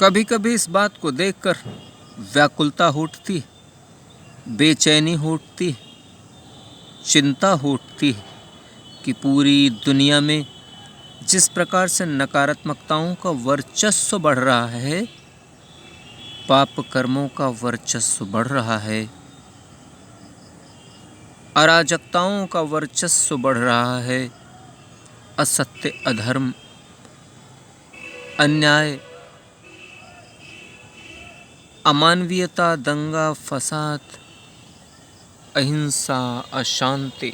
कभी कभी इस बात को देखकर व्याकुलता उठती, बेचैनी उठती, चिंता उठती कि पूरी दुनिया में जिस प्रकार से नकारात्मकताओं का वर्चस्व बढ़ रहा है, पाप कर्मों का वर्चस्व बढ़ रहा है, अराजकताओं का वर्चस्व बढ़ रहा है, असत्य, अधर्म, अन्याय, अमानवीयता, दंगा फसाद, अहिंसा, अशांति,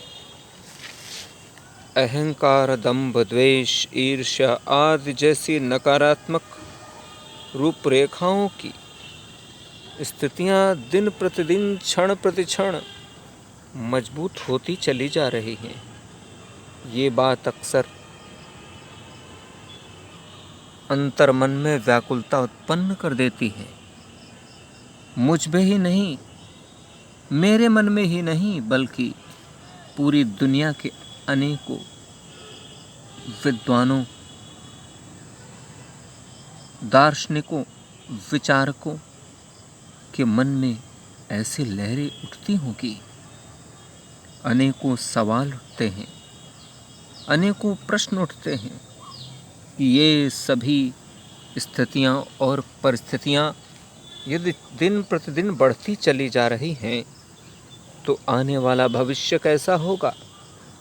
अहंकार, दंभ, द्वेष, ईर्ष्या आदि जैसी नकारात्मक रूपरेखाओं की स्थितियां दिन प्रतिदिन, क्षण प्रतिक्षण मजबूत होती चली जा रही हैं। ये बात अक्सर अंतर्मन में व्याकुलता उत्पन्न कर देती है। मुझ में ही नहीं, मेरे मन में ही नहीं, बल्कि पूरी दुनिया के अनेकों विद्वानों, दार्शनिकों, विचारकों के मन में ऐसी लहरें उठती होंगी। अनेकों सवाल उठते हैं, अनेकों प्रश्न उठते हैं कि ये सभी स्थितियां और परिस्थितियां यदि दिन प्रतिदिन बढ़ती चली जा रही हैं तो आने वाला भविष्य कैसा होगा?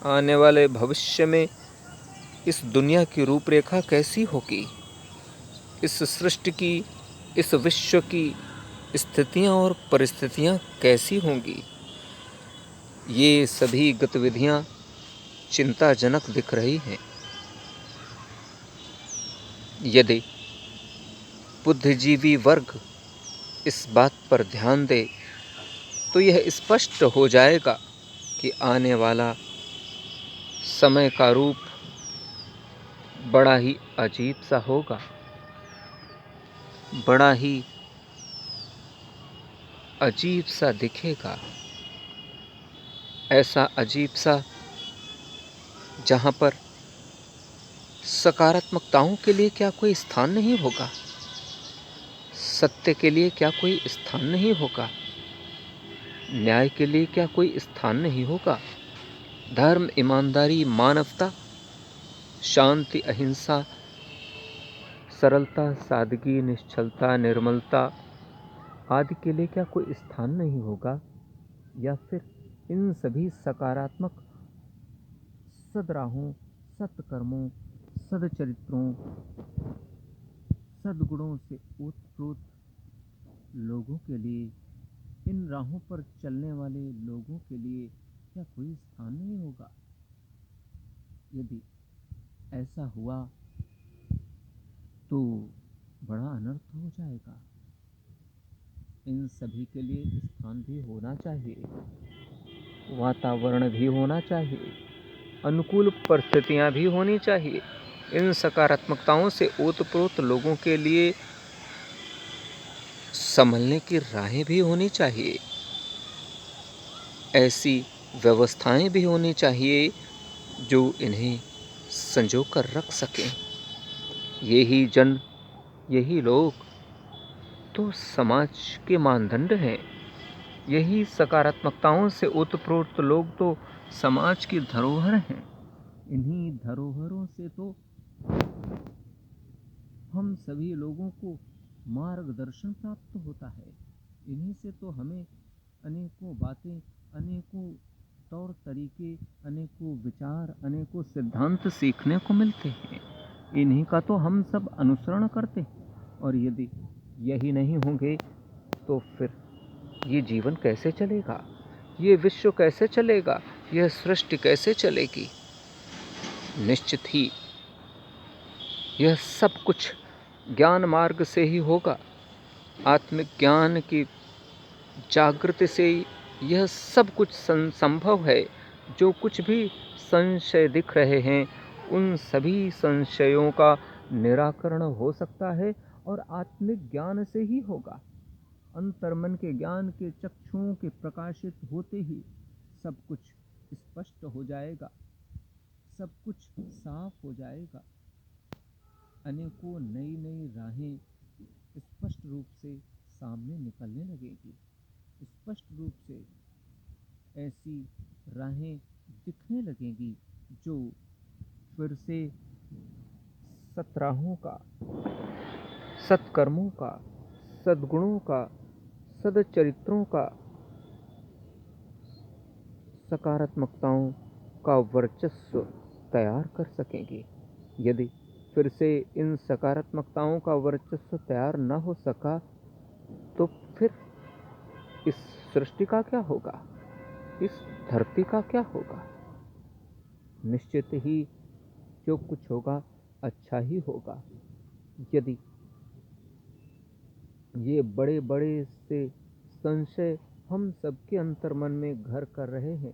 आने वाले भविष्य में इस दुनिया की रूपरेखा कैसी होगी? इस सृष्टि की, इस विश्व की स्थितियां और परिस्थितियां कैसी होंगी? ये सभी गतिविधियां चिंताजनक दिख रही हैं। यदि बुद्धिजीवी वर्ग इस बात पर ध्यान दे तो यह स्पष्ट हो जाएगा कि आने वाला समय का रूप बड़ा ही अजीब सा होगा, बड़ा ही अजीब सा दिखेगा। ऐसा अजीब सा जहां पर सकारात्मकताओं के लिए क्या कोई स्थान नहीं होगा? सत्य के लिए क्या कोई स्थान नहीं होगा? न्याय के लिए क्या कोई स्थान नहीं होगा? धर्म, ईमानदारी, मानवता, शांति, अहिंसा, सरलता, सादगी, निश्चलता, निर्मलता आदि के लिए क्या कोई स्थान नहीं होगा? या फिर इन सभी सकारात्मक सद्राहों, सत्कर्मों, सदचरित्रों, सद्गुणों से ओतप्रोत लोगों के लिए, इन राहों पर चलने वाले लोगों के लिए क्या कोई स्थान नहीं होगा? यदि ऐसा हुआ तो बड़ा अनर्थ हो जाएगा। इन सभी के लिए स्थान भी होना चाहिए, वातावरण भी होना चाहिए, अनुकूल परिस्थितियां भी होनी चाहिए। इन सकारात्मकताओं से ओतप्रोत लोगों के लिए संभलने की राहें भी होनी चाहिए, ऐसी व्यवस्थाएं भी होनी चाहिए जो इन्हें संजो कर रख सकें। यही जन, यही लोग तो समाज के मानदंड हैं। यही सकारात्मकताओं से ओतप्रोत लोग तो समाज की धरोहर हैं। इन्हीं धरोहरों से तो हम सभी लोगों को मार्गदर्शन प्राप्त होता है। इन्हीं से तो हमें अनेकों बातें, अनेकों तौर तरीके, अनेकों विचार, अनेकों सिद्धांत सीखने को मिलते हैं। इन्हीं का तो हम सब अनुसरण करते हैं। और यदि यही नहीं होंगे तो फिर ये जीवन कैसे चलेगा? ये विश्व कैसे चलेगा? यह सृष्टि कैसे चलेगी? निश्चित ही यह सब कुछ ज्ञान मार्ग से ही होगा। आत्मिक ज्ञान की जागृति से यह सब कुछ संभव है। जो कुछ भी संशय दिख रहे हैं उन सभी संशयों का निराकरण हो सकता है और आत्मिक ज्ञान से ही होगा। अंतर्मन के ज्ञान के चक्षुओं के प्रकाशित होते ही सब कुछ स्पष्ट हो जाएगा, सब कुछ साफ हो जाएगा। अनेकों नई नई राहें स्पष्ट रूप से सामने निकलने लगेगी। स्पष्ट रूप से ऐसी राहें दिखने लगेंगी जो फिर से सतराहों का, सत्कर्मों का, सद्गुणों का, सदचरित्रों का, सकारात्मकताओं का वर्चस्व तैयार कर सकेंगी। यदि फिर से इन सकारात्मकताओं का वर्चस्व तैयार न हो सका तो फिर इस सृष्टि का क्या होगा, इस धरती का क्या होगा? निश्चित ही जो कुछ होगा अच्छा ही होगा। यदि ये बड़े बड़े से संशय हम सबके अंतर्मन में घर कर रहे हैं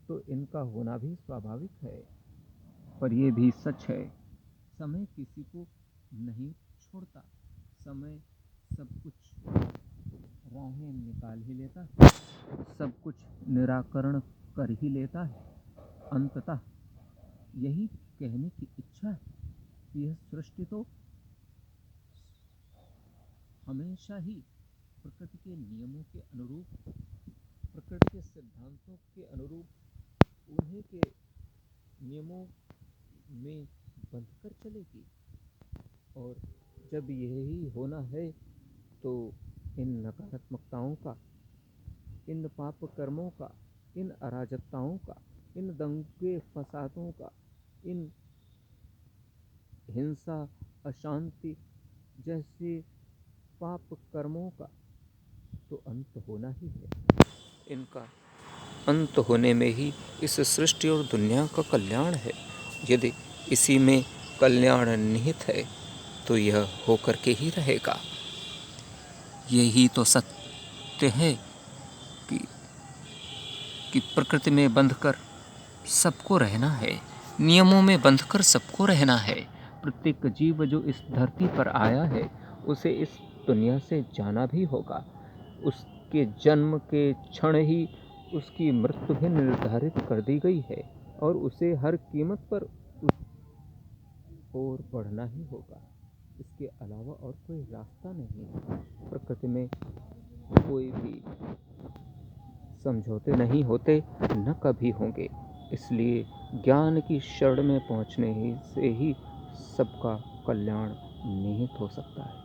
तो इनका होना भी स्वाभाविक है। पर ये भी सच है, समय किसी को नहीं छोड़ता। समय सब कुछ राहें निकाल ही लेता है, सब कुछ निराकरण कर ही लेता है। अंततः यही कहने की इच्छा है कि यह सृष्टि तो हमेशा ही प्रकृति के नियमों के अनुरूप, प्रकृति के सिद्धांतों के अनुरूप, उन्हीं के नियमों में बंधकर चलेगी। और जब यही होना है तो इन नकारात्मकताओं का, इन पाप कर्मों का, इन अराजकताओं का, इन दंगे फसादों का, इन हिंसा, अशांति जैसे पाप कर्मों का तो अंत होना ही है। इनका अंत होने में ही इस सृष्टि और दुनिया का कल्याण है। यदि इसी में कल्याण निहित है तो यह होकर के ही रहेगा। यही तो सत्य है कि प्रकृति में बंधकर सबको रहना है, नियमों में बंधकर सबको रहना है। प्रत्येक जीव जो इस धरती पर आया है उसे इस दुनिया से जाना भी होगा। उसके जन्म के क्षण ही उसकी मृत्यु भी निर्धारित कर दी गई है और उसे हर कीमत पर उस ओर बढ़ना ही होगा। इसके अलावा और कोई रास्ता नहीं है। प्रकृति में कोई भी समझौते नहीं होते, न कभी होंगे। इसलिए ज्ञान की शरण में पहुंचने से ही सबका कल्याण निहित हो सकता है।